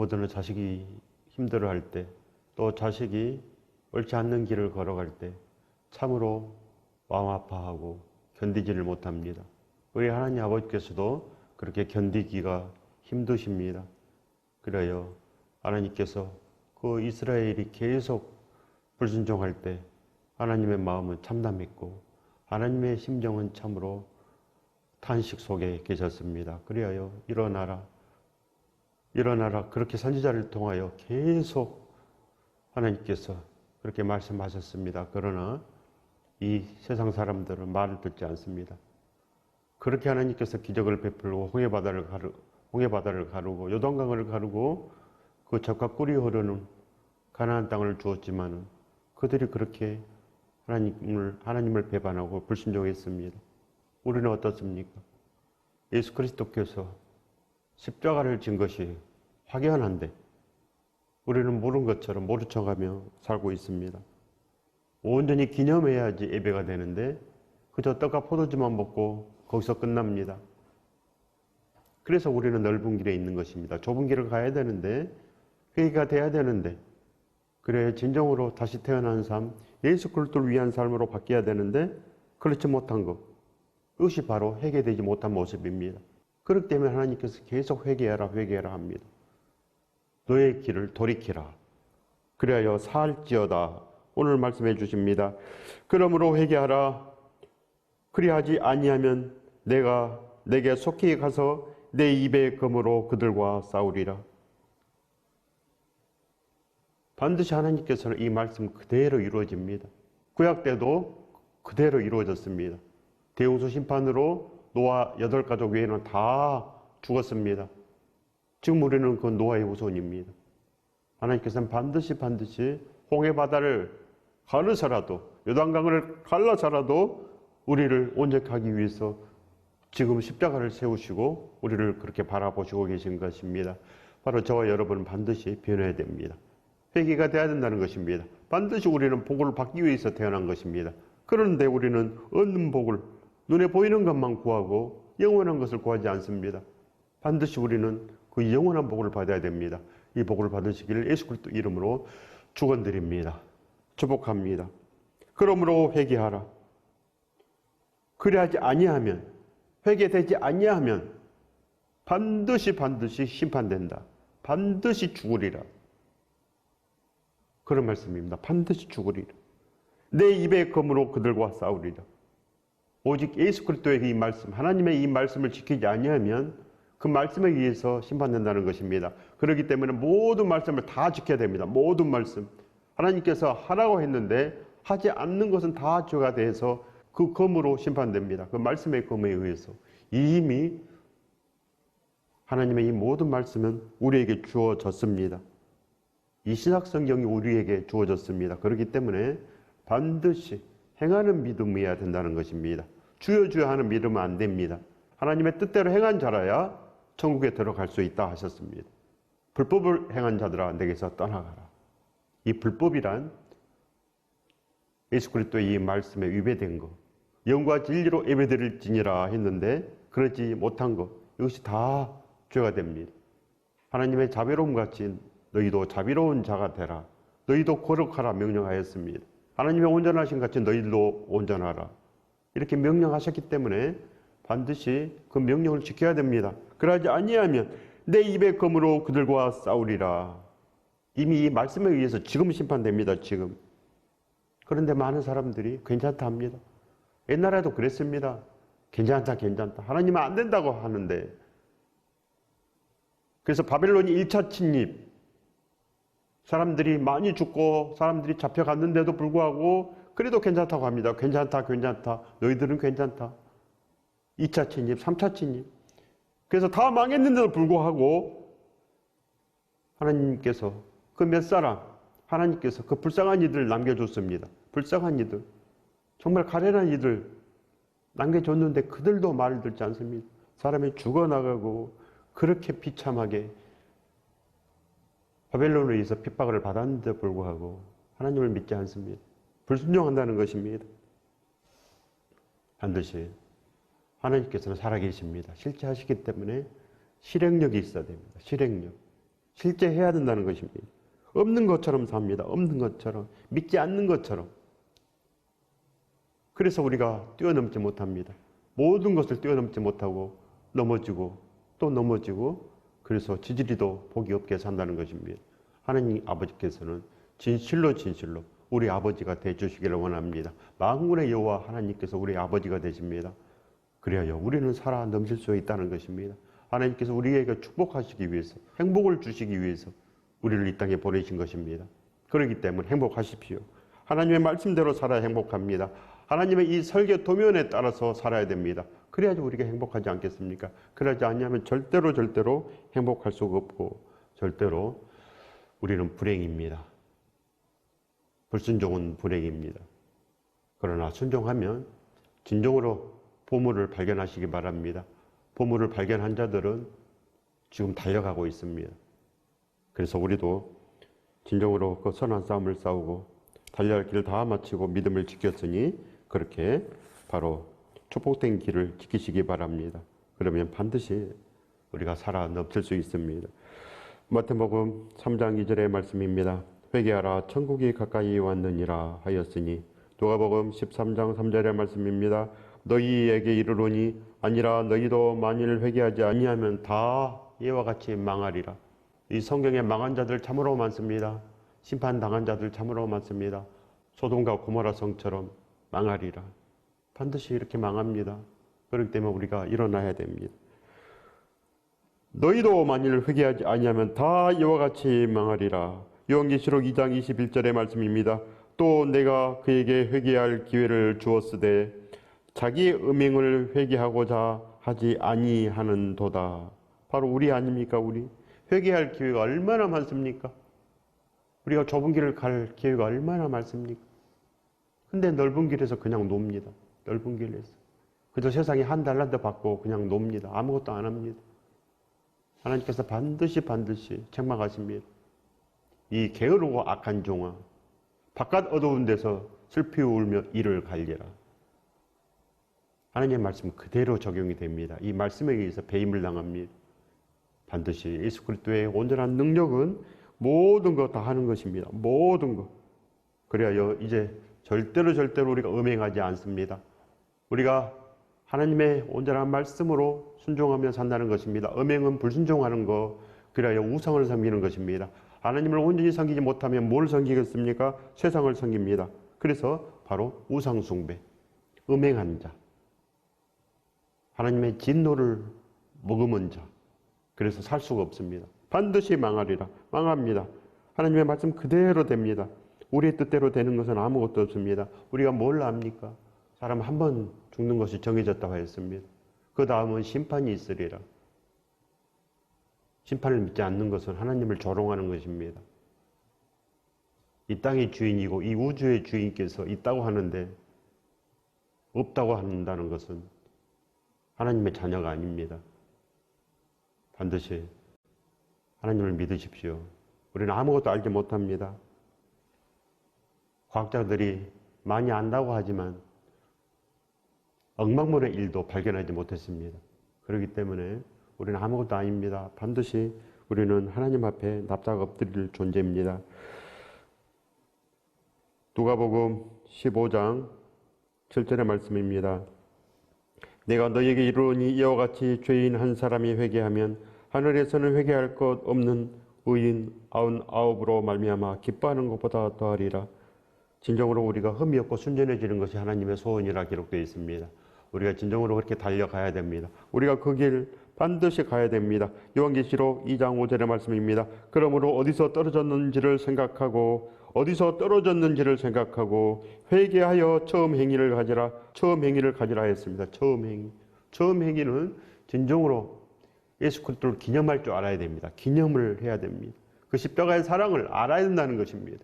누구든 자식이 힘들어할 때, 또 자식이 옳지 않는 길을 걸어갈 때 참으로 마음 아파하고 견디지를 못합니다. 우리 하나님 아버지께서도 그렇게 견디기가 힘드십니다. 그래요. 하나님께서 그 이스라엘이 계속 불순종할 때 하나님의 마음은 참담했고 하나님의 심정은 참으로 탄식 속에 계셨습니다. 그리하여 일어나라, 일어나라, 그렇게 선지자를 통하여 계속 하나님께서 그렇게 말씀하셨습니다. 그러나 이 세상 사람들은 말을 듣지 않습니다. 그렇게 하나님께서 기적을 베풀고 홍해바다를 가르고 요단강을 가르고 그 젖과 꿀이 흐르는 가나안 땅을 주었지만 그들이 그렇게 하나님을 배반하고 불순종했습니다. 우리는 어떻습니까? 예수 그리스도께서 십자가를 진 것이 확연한데 우리는 모르는 것처럼 모른 척하며 살고 있습니다. 온전히 기념해야지 예배가 되는데 그저 떡과 포도주만 먹고 거기서 끝납니다. 그래서 우리는 넓은 길에 있는 것입니다. 좁은 길을 가야 되는데 회개가 돼야 되는데 그래 진정으로 다시 태어난 삶, 예수 그리스도를 위한 삶으로 바뀌어야 되는데 그렇지 못한 것, 그것이 바로 회개되지 못한 모습입니다. 그렇기 때문에 하나님께서 계속 회개하라 회개하라 합니다. 너의 길을 돌이키라. 그래야 살지어다. 오늘 말씀해 주십니다. 그러므로 회개하라. 그리하지 아니하면 내가 내게 속히 가서 내 입의 검으로 그들과 싸우리라. 반드시 하나님께서는 이 말씀 그대로 이루어집니다. 구약 때도 그대로 이루어졌습니다. 대홍수 심판으로 노아 8가족 외에는 다 죽었습니다. 지금 우리는 그 노아의 후손입니다. 하나님께서는 반드시 홍해바다를 가르서라도 요단강을 갈라서라도 우리를 온전하기 위해서 지금 십자가를 세우시고 우리를 그렇게 바라보시고 계신 것입니다. 바로 저와 여러분은 반드시 변해야 됩니다. 회개가 돼야 된다는 것입니다. 반드시 우리는 복을 받기 위해서 태어난 것입니다. 그런데 우리는 얻는 복을 눈에 보이는 것만 구하고 영원한 것을 구하지 않습니다. 반드시 우리는 그 영원한 복을 받아야 됩니다. 이 복을 받으시기를 예수 그리스도 이름으로 축원드립니다. 축복합니다. 그러므로 회개하라. 그래야지 아니하면, 회개되지 아니하면 반드시 심판된다. 반드시 죽으리라. 그런 말씀입니다. 반드시 죽으리라. 내 입의 검으로 그들과 싸우리라. 오직 예수 그리스도의 이 말씀, 하나님의 이 말씀을 지키지 아니하면 그 말씀에 의해서 심판된다는 것입니다. 그렇기 때문에 모든 말씀을 다 지켜야 됩니다. 모든 말씀. 하나님께서 하라고 했는데 하지 않는 것은 다 죄가 돼서 그 검으로 심판됩니다. 그 말씀의 검에 의해서. 이미 하나님의 이 모든 말씀은 우리에게 주어졌습니다. 이 신약 성경이 우리에게 주어졌습니다. 그렇기 때문에 반드시 행하는 믿음이어야 된다는 것입니다. 주여 주여 하는 믿음은 안 됩니다. 하나님의 뜻대로 행한 자라야 천국에 들어갈 수 있다 하셨습니다. 불법을 행한 자들아 내게서 떠나가라. 이 불법이란 예수 그리스도의 이 말씀에 위배된 것, 영과 진리로 예배드릴지니라 했는데 그러지 못한 것, 이것이 다 죄가 됩니다. 하나님의 자비로움 같이 너희도 자비로운 자가 되라. 너희도 거룩하라 명령하였습니다. 하나님의 온전하신 같이 너희도 온전하라. 이렇게 명령하셨기 때문에 반드시 그 명령을 지켜야 됩니다. 그러지 아니하면 내 입의 검으로 그들과 싸우리라. 이미 이 말씀에 의해서 지금 심판됩니다. 지금. 그런데 많은 사람들이 괜찮다 합니다. 옛날에도 그랬습니다. 괜찮다. 하나님은 안 된다고 하는데. 그래서 바벨론이 1차 침입. 사람들이 많이 죽고 사람들이 잡혀갔는데도 불구하고 그래도 괜찮다고 합니다. 괜찮다. 너희들은 괜찮다. 2차 침입, 3차 침입. 그래서 다 망했는데도 불구하고 하나님께서 그 몇 사람, 하나님께서 그 불쌍한 이들 남겨줬습니다. 불쌍한 이들, 정말 가련한 이들 남겨줬는데 그들도 말을 듣지 않습니다. 사람이 죽어나가고 그렇게 비참하게 바벨론에 의해서 핍박을 받았는데도 불구하고 하나님을 믿지 않습니다. 불순종한다는 것입니다. 반드시 하나님께서는 살아계십니다. 실제 하시기 때문에 실행력이 있어야 됩니다. 실제 해야 된다는 것입니다. 없는 것처럼 삽니다. 없는 것처럼. 믿지 않는 것처럼. 그래서 우리가 뛰어넘지 못합니다. 모든 것을 뛰어넘지 못하고 넘어지고 또 넘어지고 그래서 지지리도 복이 없게 산다는 것입니다. 하나님 아버지께서는 진실로 우리 아버지가 되주시기를 원합니다. 만군의 여호와 하나님께서 우리 아버지가 되십니다. 그래야 우리는 살아 넘칠 수 있다는 것입니다. 하나님께서 우리에게 축복하시기 위해서, 행복을 주시기 위해서 우리를 이 땅에 보내신 것입니다. 그렇기 때문에 행복하십시오. 하나님의 말씀대로 살아야 행복합니다. 하나님의 이 설계 도면에 따라서 살아야 됩니다. 그래야지 우리가 행복하지 않겠습니까? 그러지 않으면 절대로 행복할 수가 없고 절대로 우리는 불행입니다. 불순종은 불행입니다. 그러나 순종하면 진정으로 보물을 발견하시기 바랍니다. 보물을 발견한 자들은 지금 달려가고 있습니다. 그래서 우리도 진정으로 그 선한 싸움을 싸우고 달려갈 길을 다 마치고 믿음을 지켰으니 그렇게 바로 축복된 길을 지키시기 바랍니다. 그러면 반드시 우리가 살아 넘칠 수 있습니다. 마태복음 3장 2절의 말씀입니다. 회개하라 천국이 가까이 왔느니라 하였으니 누가복음 13장 3절의 말씀입니다. 너희에게 이르노니 아니라 너희도 만일 회개하지 아니하면 다 이와 같이 망하리라. 이 성경에 망한 자들 참으로 많습니다. 심판당한 자들 참으로 많습니다. 소돔과 고모라 성처럼 망하리라. 반드시 이렇게 망합니다. 그렇기 때문에 우리가 일어나야 됩니다. 너희도 만일 회개하지 아니하면 다 이와 같이 망하리라. 요한계시록 2장 21절의 말씀입니다. 또 내가 그에게 회개할 기회를 주었으되 자기 음행을 회개하고자 하지 아니하는도다. 바로 우리 아닙니까? 우리 회개할 기회가 얼마나 많습니까? 우리가 좁은 길을 갈 기회가 얼마나 많습니까? 근데 넓은 길에서 그냥 놉니다. 넓은 길에서 그저 세상에 한 달란트 받고 그냥 놉니다. 아무것도 안 합니다. 하나님께서 반드시 책망하십니다. 이 게으르고 악한 종아, 바깥 어두운 데서 슬피 울며 이를 갈리라. 하나님의 말씀 그대로 적용이 됩니다. 이 말씀에 의해서 배임을 당합니다. 반드시 예수 그리스도의 온전한 능력은 모든 거 다 하는 것입니다. 모든 것. 그래야 이제 절대로 우리가 음행하지 않습니다. 우리가 하나님의 온전한 말씀으로 순종하며 산다는 것입니다. 음행은 불순종하는 거, 그래야 우상을 섬기는 것입니다. 하나님을 온전히 섬기지 못하면 뭘 섬기겠습니까? 세상을 섬깁니다. 그래서 바로 우상 숭배, 음행한 자, 하나님의 진노를 머금은 자, 그래서 살 수가 없습니다. 반드시 망하리라. 망합니다. 하나님의 말씀 그대로 됩니다. 우리의 뜻대로 되는 것은 아무것도 없습니다. 우리가 뭘 압니까? 사람 한 번 죽는 것이 정해졌다고 했습니다. 그 다음은 심판이 있으리라. 심판을 믿지 않는 것은 하나님을 조롱하는 것입니다. 이 땅의 주인이고 이 우주의 주인께서 있다고 하는데 없다고 한다는 것은 하나님의 자녀가 아닙니다. 반드시 하나님을 믿으십시오. 우리는 아무것도 알지 못합니다. 과학자들이 많이 안다고 하지만 억만문의 일도 발견하지 못했습니다. 그렇기 때문에 우리는 아무것도 아닙니다. 반드시 우리는 하나님 앞에 납작 엎드릴 존재입니다. 누가복음 15장 7절의 말씀입니다. 내가 너희에게 이르노니 이와 같이 죄인 한 사람이 회개하면 하늘에서는 회개할 것 없는 의인 99으로 말미암아 기뻐하는 것보다 더하리라. 진정으로 우리가 흠이 없고 순전해지는 것이 하나님의 소원이라 기록되어 있습니다. 우리가 진정으로 그렇게 달려가야 됩니다. 우리가 그 길 반드시 가야 됩니다. 요한계시록 2장 5절의 말씀입니다. 그러므로 어디서 떨어졌는지를 생각하고 회개하여 처음 행위를 가지라 했습니다. 처음 행위는 진정으로 예수 그리스도를 기념할 줄 알아야 됩니다. 기념을 해야 됩니다. 그 십자가의 사랑을 알아야 된다는 것입니다.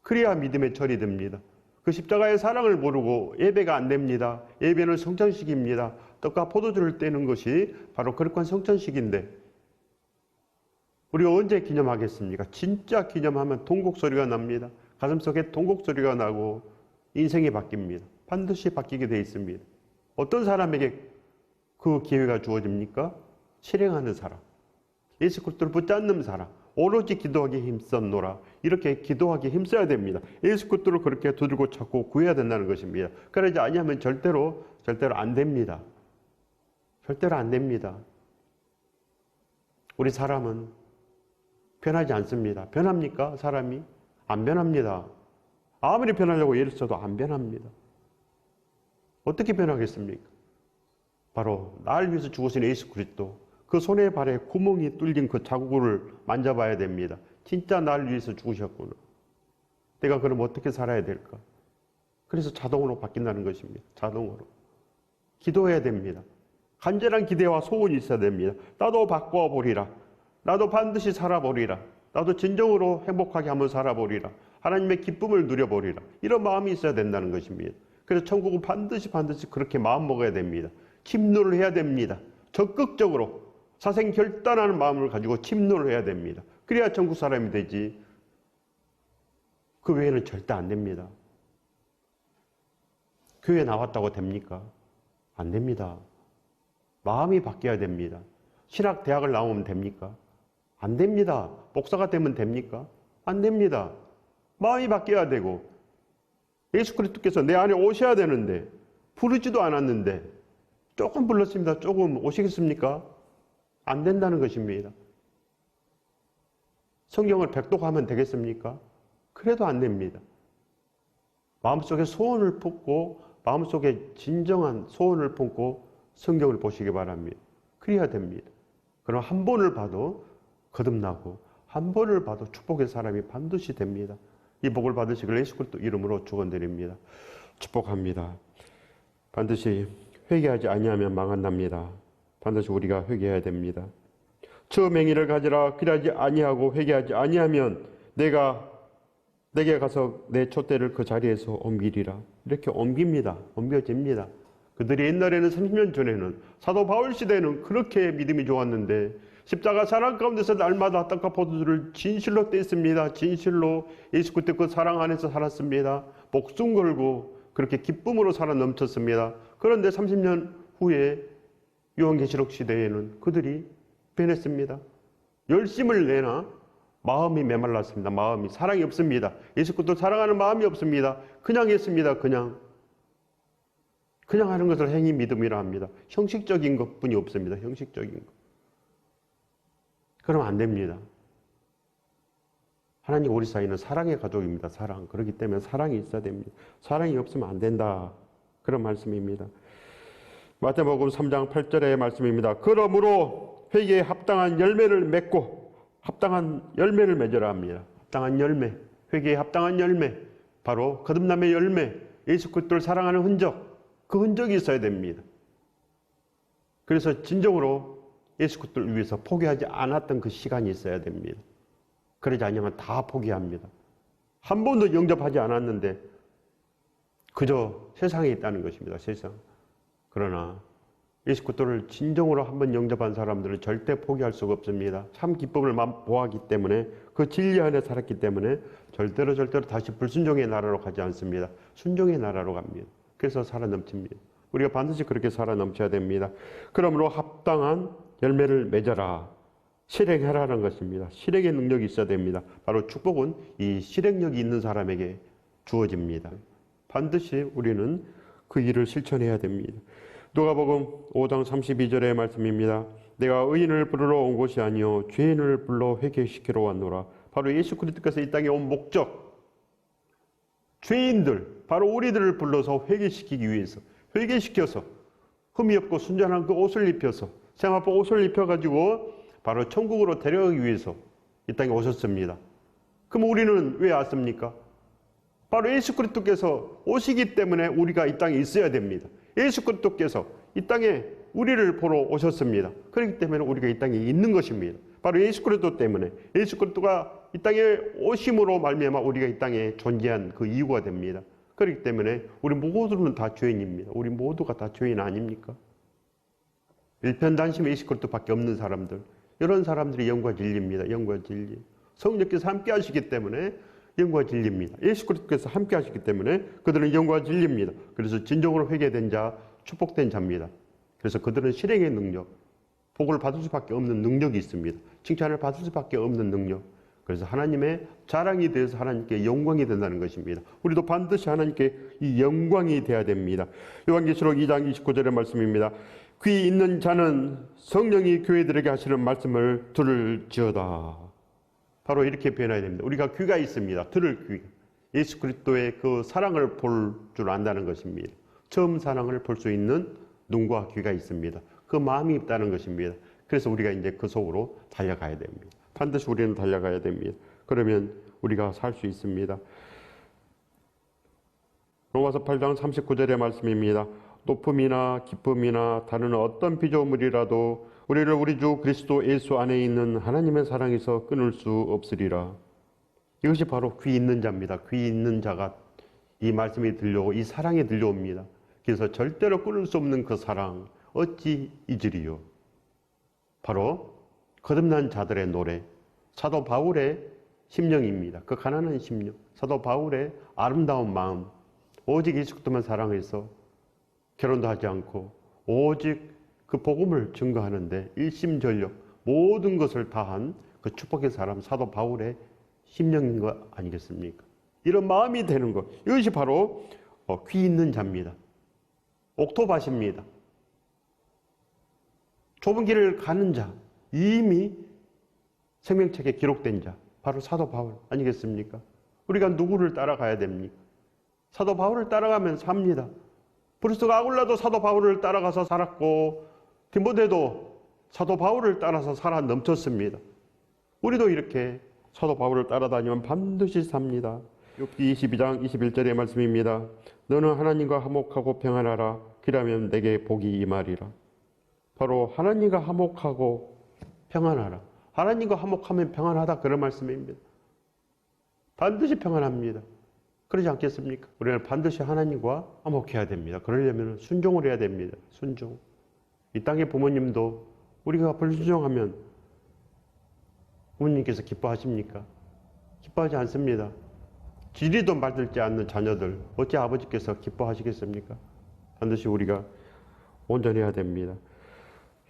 그래야 믿음의 철이 됩니다. 그 십자가의 사랑을 모르고 예배가 안 됩니다. 예배는 성찬식입니다. 떡과 포도주를 떼는 것이 바로 거룩한 성찬식인데 우리가 언제 기념하겠습니까? 진짜 기념하면 통곡 소리가 납니다. 가슴속에 통곡 소리가 나고 인생이 바뀝니다. 반드시 바뀌게 되어 있습니다. 어떤 사람에게 그 기회가 주어집니까? 실행하는 사람, 예수 그리스도를 붙잡는 사람, 오로지 기도하기에 힘썼노라. 이렇게 기도하기에 힘써야 됩니다. 예수 그리스도를 그렇게 두들고 찾고 구해야 된다는 것입니다. 그러지 아니하면 절대로 안 됩니다. 절대로 안 됩니다. 우리 사람은 변하지 않습니다. 변합니까? 사람이? 안 변합니다. 아무리 변하려고 애를 써도 안 변합니다. 어떻게 변하겠습니까? 바로 나를 위해서 죽으신 예수 그리스도, 그 손에 발에 구멍이 뚫린 그 자국을 만져봐야 됩니다. 진짜 나를 위해서 죽으셨구나. 내가 그럼 어떻게 살아야 될까? 그래서 자동으로 바뀐다는 것입니다. 자동으로. 기도해야 됩니다. 간절한 기대와 소원이 있어야 됩니다. 나도 바꿔보리라. 나도 반드시 살아보리라. 나도 진정으로 행복하게 한번 살아보리라. 하나님의 기쁨을 누려보리라. 이런 마음이 있어야 된다는 것입니다. 그래서 천국은 반드시 그렇게 마음 먹어야 됩니다. 침노를 해야 됩니다. 적극적으로 사생 결단하는 마음을 가지고 침노를 해야 됩니다. 그래야 천국 사람이 되지. 그 외에는 절대 안 됩니다. 교회 나왔다고 됩니까? 안 됩니다. 마음이 바뀌어야 됩니다. 신학 대학을 나오면 됩니까? 안 됩니다. 목사가 되면 됩니까? 안 됩니다. 마음이 바뀌어야 되고 예수 그리스도께서 내 안에 오셔야 되는데 부르지도 않았는데 조금 불렀습니다. 조금 오시겠습니까? 안 된다는 것입니다. 성경을 백독하면 되겠습니까? 그래도 안 됩니다. 마음속에 소원을 품고 마음속에 진정한 소원을 품고 성경을 보시기 바랍니다. 그래야 됩니다. 그럼 한 번을 봐도 거듭나고 한 번을 봐도 축복의 사람이 반드시 됩니다. 이 복을 받으시길 예수 그리스도 이름으로 축원드립니다. 축복합니다. 반드시 회개하지 아니하면 망한답니다. 반드시 우리가 회개해야 됩니다. 처음 행위를 가지라. 그러지 아니하고 회개하지 아니하면 내게 가서 내 촛대를 그 자리에서 옮기리라. 이렇게 옮깁니다. 옮겨집니다. 그들이 옛날에는 30년 전에는 사도 바울 시대에는 그렇게 믿음이 좋았는데 십자가 사랑 가운데서 날마다 땅과 포도주를 진실로 뗐습니다. 진실로 예수 그리스도 그 사랑 안에서 살았습니다. 목숨 걸고 그렇게 기쁨으로 살아 넘쳤습니다. 그런데 30년 후에 요한계시록 시대에는 그들이 변했습니다. 열심을 내나 마음이 메말랐습니다. 마음이 사랑이 없습니다. 예수 그리스도 사랑하는 마음이 없습니다. 그냥 했습니다. 그냥 하는 것을 행위 믿음이라 합니다. 형식적인 것뿐이 없습니다. 형식적인 것. 그럼 안 됩니다. 하나님 우리 사이는 사랑의 가족입니다. 사랑. 그렇기 때문에 사랑이 있어야 됩니다. 사랑이 없으면 안 된다. 그런 말씀입니다. 마태복음 3장 8절의 말씀입니다. 그러므로 회개에 합당한 열매를 맺고 합당한 열매를 맺으라 합니다. 합당한 열매. 회개에 합당한 열매. 바로 거듭남의 열매. 예수 그리스도를 사랑하는 흔적. 그 흔적이 있어야 됩니다. 그래서 진정으로 예수 그리스도를 위해서 포기하지 않았던 그 시간이 있어야 됩니다. 그러지 않으면 다 포기합니다. 한 번도 영접하지 않았는데 그저 세상에 있다는 것입니다. 세상. 그러나 예수 그리스도를 진정으로 한번 영접한 사람들은 절대 포기할 수가 없습니다. 참 기쁨을 보았기 때문에 그 진리 안에 살았기 때문에 절대로 다시 불순종의 나라로 가지 않습니다. 순종의 나라로 갑니다. 그래서 살아 넘칩니다. 우리가 반드시 그렇게 살아 넘쳐야 됩니다. 그러므로 합당한 열매를 맺어라. 실행하라는 것입니다. 실행의 능력이 있어야 됩니다. 바로 축복은 이 실행력이 있는 사람에게 주어집니다. 반드시 우리는 그 일을 실천해야 됩니다. 누가복음 5장 32절의 말씀입니다. 내가 의인을 부르러 온 것이 아니요 죄인을 불러 회개시키러 왔노라. 바로 예수 그리스도께서 이 땅에 온 목적, 죄인들, 바로 우리들을 불러서 회개시키기 위해서, 회개시켜서 흠이 없고 순전한 그 옷을 입혀서, 세마포 옷을 입혀가지고 바로 천국으로 데려가기 위해서 이 땅에 오셨습니다. 그럼 우리는 왜 왔습니까? 바로 예수 그리스도께서 오시기 때문에 우리가 이 땅에 있어야 됩니다. 예수 그리스도께서 이 땅에 우리를 보러 오셨습니다. 그렇기 때문에 우리가 이 땅에 있는 것입니다. 바로 예수 그리스도 때문에, 예수 그리스도가 이 땅에 오심으로 말미암아 우리가 이 땅에 존재한 그 이유가 됩니다. 그렇기 때문에 우리 모두는 다 죄인입니다. 우리 모두가 다 죄인 아닙니까? 일편단심 예수 그리스도밖에 없는 사람들, 이런 사람들이 영과 진리입니다. 영과 진리. 성령께서 함께 하시기 때문에 영과 진리입니다. 예수 그리스도께서 함께 하시기 때문에 그들은 영과 진리입니다. 그래서 진정으로 회개된 자, 축복된 자입니다. 그래서 그들은 실행의 능력, 복을 받을 수밖에 없는 능력이 있습니다. 칭찬을 받을 수밖에 없는 능력. 그래서 하나님의 자랑이 되어서 하나님께 영광이 된다는 것입니다. 우리도 반드시 하나님께 이 영광이 되어야 됩니다. 요한계시록 2장 29절의 말씀입니다. 귀 있는 자는 성령이 교회들에게 하시는 말씀을 들을지어다. 바로 이렇게 변해야 됩니다. 우리가 귀가 있습니다. 들을 귀. 예수 그리스도의 그 사랑을 볼 줄 안다는 것입니다. 처음 사랑을 볼 수 있는 눈과 귀가 있습니다. 그 마음이 있다는 것입니다. 그래서 우리가 이제 그 속으로 달려가야 됩니다. 반드시 우리는 달려가야 됩니다. 그러면 우리가 살 수 있습니다. 로마서 8장 39절의 말씀입니다. 높음이나 기쁨이나 다른 어떤 피조물이라도 우리를 우리 주 그리스도 예수 안에 있는 하나님의 사랑에서 끊을 수 없으리라. 이것이 바로 귀 있는 자입니다. 귀 있는 자가 이 말씀이 들려오고 이 사랑이 들려옵니다. 그래서 절대로 끊을 수 없는 그 사랑 어찌 잊으리요. 바로 거듭난 자들의 노래, 사도 바울의 심령입니다. 그 가난한 심령, 사도 바울의 아름다운 마음, 오직 예수 그리스도만 사랑해서 결혼도 하지 않고 오직 그 복음을 증거하는데 일심전력 모든 것을 다한 그 축복의 사람 사도 바울의 심령인 것 아니겠습니까? 이런 마음이 되는 것, 이것이 바로 귀 있는 자입니다. 옥토밭입니다. 좁은 길을 가는 자, 이미 생명책에 기록된 자, 바로 사도 바울 아니겠습니까? 우리가 누구를 따라가야 됩니까? 사도 바울을 따라가면 삽니다. 브루스가 아굴라도 사도 바울을 따라가서 살았고 디모데도 사도 바울을 따라서 살아 넘쳤습니다. 우리도 이렇게 사도 바울을 따라다니면 반드시 삽니다. 욥기 22장 21절의 말씀입니다. 너는 하나님과 화목하고 평안하라. 그러면 내게 복이 임하리라. 바로 하나님과 화목하고 평안하라. 하나님과 화목하면 평안하다 그런 말씀입니다. 반드시 평안합니다. 그러지 않겠습니까? 우리는 반드시 하나님과 화목해야 됩니다. 그러려면 순종을 해야 됩니다. 순종. 이 땅의 부모님도 우리가 불순종하면 부모님께서 기뻐하십니까? 기뻐하지 않습니다. 지리도 말들지 않는 자녀들 어찌 아버지께서 기뻐하시겠습니까? 반드시 우리가 온전해야 됩니다.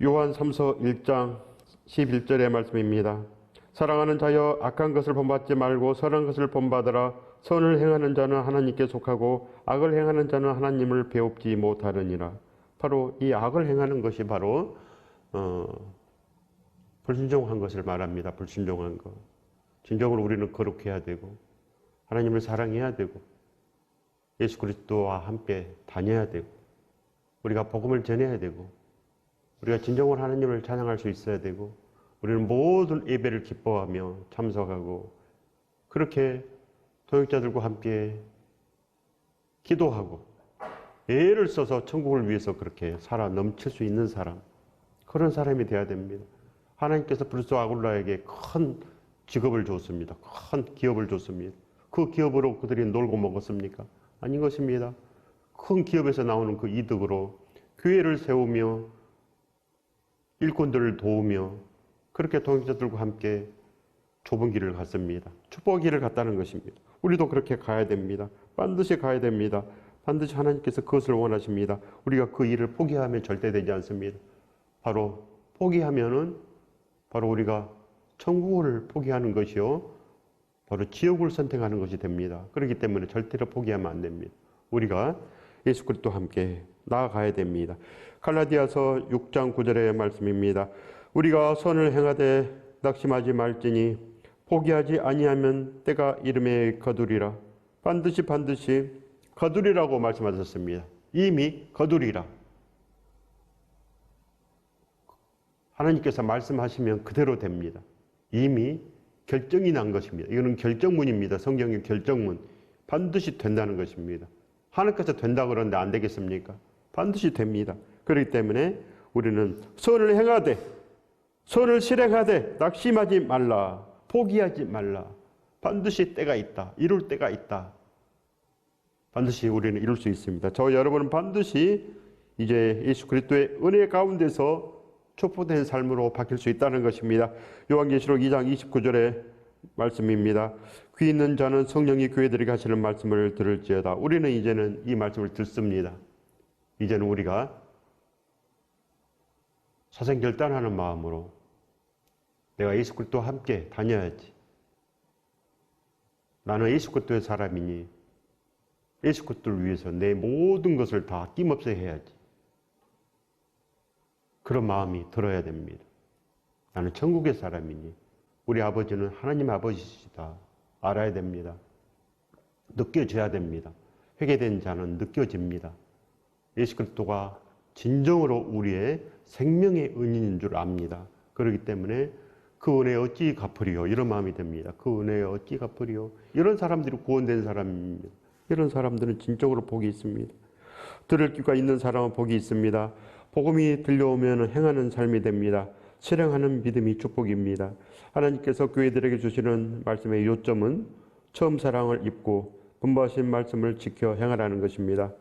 요한 3서 1장 11절의 말씀입니다. 사랑하는 자여 악한 것을 본받지 말고 선한 것을 본받으라. 선을 행하는 자는 하나님께 속하고 악을 행하는 자는 하나님을 배웁지 못하느니라. 바로 이 악을 행하는 것이 바로 불순종한 것을 말합니다. 불순종한 것. 진정으로 우리는 거룩해야 되고 하나님을 사랑해야 되고 예수 그리스도와 함께 다녀야 되고 우리가 복음을 전해야 되고 우리가 진정으로 하나님을 찬양할 수 있어야 되고 우리는 모든 예배를 기뻐하며 참석하고 그렇게 도역자들과 함께 기도하고 애를 써서 천국을 위해서 그렇게 살아 넘칠 수 있는 사람, 그런 사람이 되어야 됩니다. 하나님께서 브루스 아굴라에게 큰 직업을 줬습니다. 큰 기업을 줬습니다. 그 기업으로 그들이 놀고 먹었습니까? 아닌 것입니다. 큰 기업에서 나오는 그 이득으로 교회를 세우며 일꾼들을 도우며 그렇게 동역자들과 함께 좁은 길을 갔습니다. 축복의 길을 갔다는 것입니다. 우리도 그렇게 가야 됩니다. 반드시 가야 됩니다. 반드시 하나님께서 그것을 원하십니다. 우리가 그 일을 포기하면 절대 되지 않습니다. 바로 포기하면은 바로 우리가 천국을 포기하는 것이요, 바로 지옥을 선택하는 것이 됩니다. 그렇기 때문에 절대로 포기하면 안 됩니다. 우리가 예수 그리스도와 함께 나아가야 됩니다. 갈라디아서 6장 9절의 말씀입니다. 우리가 선을 행하되 낙심하지 말지니 포기하지 아니하면 때가 이름에 거두리라. 반드시 거두리라고 말씀하셨습니다. 이미 거두리라. 하나님께서 말씀하시면 그대로 됩니다. 이미 결정이 난 것입니다. 이거는 결정문입니다. 성경의 결정문. 반드시 된다는 것입니다. 하나님께서 된다 그러는데 안 되겠습니까? 반드시 됩니다. 그렇기 때문에 우리는 선을 행하되 선을 실행하되 낙심하지 말라. 포기하지 말라. 반드시 때가 있다. 이룰 때가 있다. 반드시 우리는 이룰 수 있습니다. 저 여러분은 반드시 이제 예수 그리스도의 은혜 가운데서 축복된 삶으로 바뀔 수 있다는 것입니다. 요한계시록 2장 29절의 말씀입니다. 귀 있는 자는 성령이 교회들에게 하시는 말씀을 들을지어다. 우리는 이제는 이 말씀을 듣습니다. 이제는 우리가 사생결단하는 마음으로 내가 예수 그리스도와 함께 다녀야지. 나는 예수 그리스도의 사람이니 예수 그리스도를 위해서 내 모든 것을 다 아낌없이 해야지. 그런 마음이 들어야 됩니다. 나는 천국의 사람이니 우리 아버지는 하나님 아버지시다. 알아야 됩니다. 느껴져야 됩니다. 회개된 자는 느껴집니다. 예수 그리스도가 진정으로 우리의 생명의 은인인 줄 압니다. 그렇기 때문에 그 은혜 어찌 갚으리요? 이런 마음이 듭니다. 그 은혜 어찌 갚으리요? 이런 사람들이 구원된 사람입니다. 이런 사람들은 진정으로 복이 있습니다. 들을 귀가 있는 사람은 복이 있습니다. 복음이 들려오면 행하는 삶이 됩니다. 실행하는 믿음이 축복입니다. 하나님께서 교회들에게 주시는 말씀의 요점은 처음 사랑을 입고 분부하신 말씀을 지켜 행하라는 것입니다.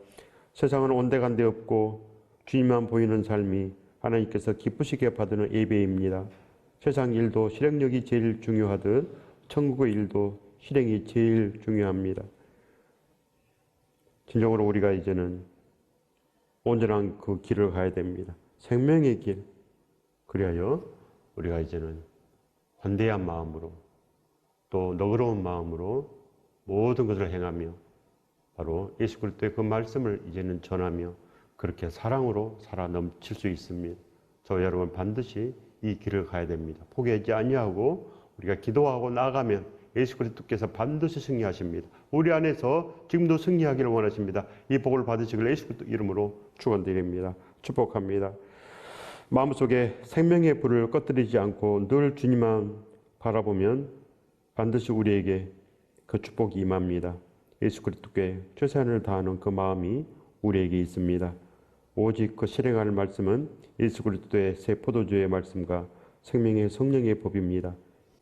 세상은 온데간데 없고 주님만 보이는 삶이 하나님께서 기쁘시게 받는 예배입니다. 세상 일도 실행력이 제일 중요하듯 천국의 일도 실행이 제일 중요합니다. 진정으로 우리가 이제는 온전한 그 길을 가야 됩니다. 생명의 길. 그리하여 우리가 이제는 관대한 마음으로 또 너그러운 마음으로 모든 것을 행하며 바로 예수 그리스도의 그 말씀을 이제는 전하며 그렇게 사랑으로 살아 넘칠 수 있습니다. 저와 여러분 반드시 이 길을 가야 됩니다. 포기하지 아니하고 우리가 기도하고 나아가면 예수 그리스도께서 반드시 승리하십니다. 우리 안에서 지금도 승리하기를 원하십니다. 이 복을 받으시길 예수 그리스도 이름으로 축원드립니다. 축복합니다. 마음속에 생명의 불을 꺼뜨리지 않고 늘 주님만 바라보면 반드시 우리에게 그 축복이 임합니다. 예수 그리스도께 최선을 다하는 그 마음이 우리에게 있습니다. 오직 그 실행할 말씀은 예수 그리스도의 새 포도주의 말씀과 생명의 성령의 법입니다.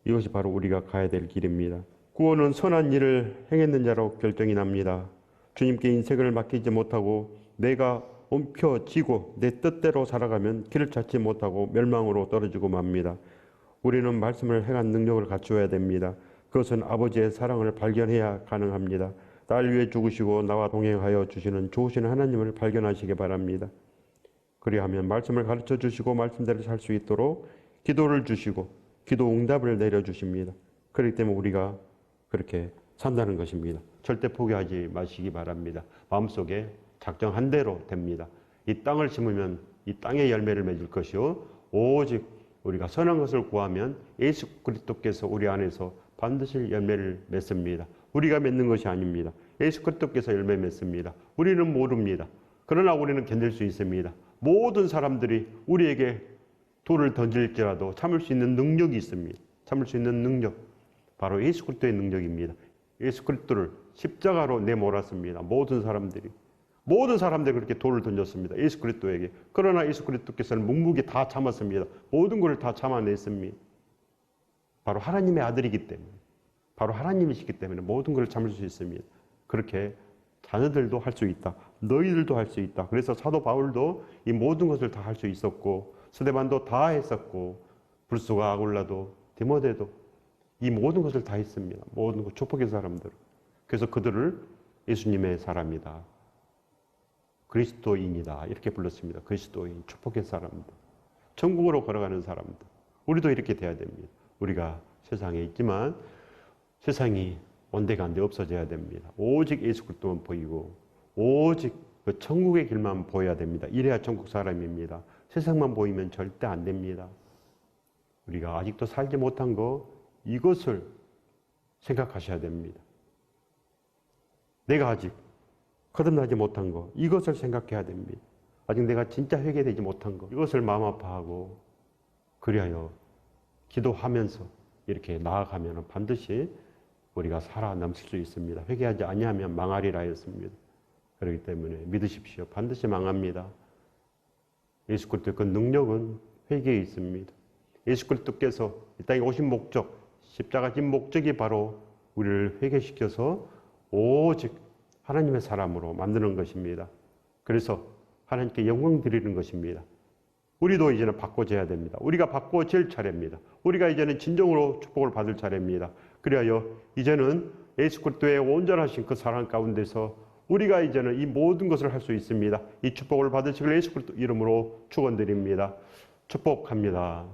이것이 바로 우리가 가야 될 길입니다. 구원은 선한 일을 행했는 자로 결정이 납니다. 주님께 인생을 맡기지 못하고 내가 움켜쥐고 내 뜻대로 살아가면 길을 찾지 못하고 멸망으로 떨어지고 맙니다. 우리는 말씀을 행한 능력을 갖추어야 됩니다. 그것은 아버지의 사랑을 발견해야 가능합니다. 날 위해 죽으시고 나와 동행하여 주시는 좋으신 하나님을 발견하시기 바랍니다. 그리하면 말씀을 가르쳐 주시고 말씀대로 살 수 있도록 기도를 주시고 기도 응답을 내려주십니다. 그렇기 때문에 우리가 그렇게 산다는 것입니다. 절대 포기하지 마시기 바랍니다. 마음속에 작정한 대로 됩니다. 이 땅을 심으면 이 땅의 열매를 맺을 것이요 오직 우리가 선한 것을 구하면 예수 그리스도께서 우리 안에서 반드시 열매를 맺습니다. 우리가 맺는 것이 아닙니다. 예수 그리스도께서 열매 맺습니다. 우리는 모릅니다. 그러나 우리는 견딜 수 있습니다. 모든 사람들이 우리에게 돌을 던질지라도 참을 수 있는 능력이 있습니다. 참을 수 있는 능력, 바로 예수 그리스도의 능력입니다. 예수 그리스도를 십자가로 내몰았습니다. 모든 사람들이 그렇게 돌을 던졌습니다. 예수 그리스도에게. 그러나 예수 그리스도께서는 묵묵히 다 참았습니다. 모든 것을 다 참아냈습니다. 바로 하나님의 아들이기 때문에, 바로 하나님이시기 때문에 모든 것을 참을 수 있습니다. 그렇게 자녀들도 할 수 있다. 너희들도 할 수 있다. 그래서 사도 바울도 이 모든 것을 다 할 수 있었고 스데반도 다 했었고 불소가 아굴라도 디모데도 이 모든 것을 다 했습니다. 모든 것 축복의 사람들. 그래서 그들을 예수님의 사람이다. 그리스도인이다. 이렇게 불렀습니다. 그리스도인, 축복의 사람들. 천국으로 걸어가는 사람들. 우리도 이렇게 돼야 됩니다. 우리가 세상에 있지만 세상이 온데간데 없어져야 됩니다. 오직 예수 그리스도만 보이고 오직 그 천국의 길만 보여야 됩니다. 이래야 천국 사람입니다. 세상만 보이면 절대 안 됩니다. 우리가 아직도 살지 못한 거 이것을 생각하셔야 됩니다. 내가 아직 거듭나지 못한 거 이것을 생각해야 됩니다. 아직 내가 진짜 회개되지 못한 거 이것을 마음 아파하고 그리하여 기도하면서 이렇게 나아가면 반드시 우리가 살아남을 수 있습니다. 회개하지 아니하면 망하리라 했습니다. 그렇기 때문에 믿으십시오. 반드시 망합니다. 예수 그리스도의 그 능력은 회개에 있습니다. 예수 그리스도께서 이 땅에 오신 목적, 십자가 진 목적이 바로 우리를 회개시켜서 오직 하나님의 사람으로 만드는 것입니다. 그래서 하나님께 영광 드리는 것입니다. 우리도 이제는 바꿔져야 됩니다. 우리가 바꿔질 차례입니다. 우리가 이제는 진정으로 축복을 받을 차례입니다. 그리하여 이제는 예수 그리스도의 온전하신 그 사랑 가운데서 우리가 이제는 이 모든 것을 할 수 있습니다. 이 축복을 받으시길 예수 그리스도 이름으로 축원드립니다. 축복합니다.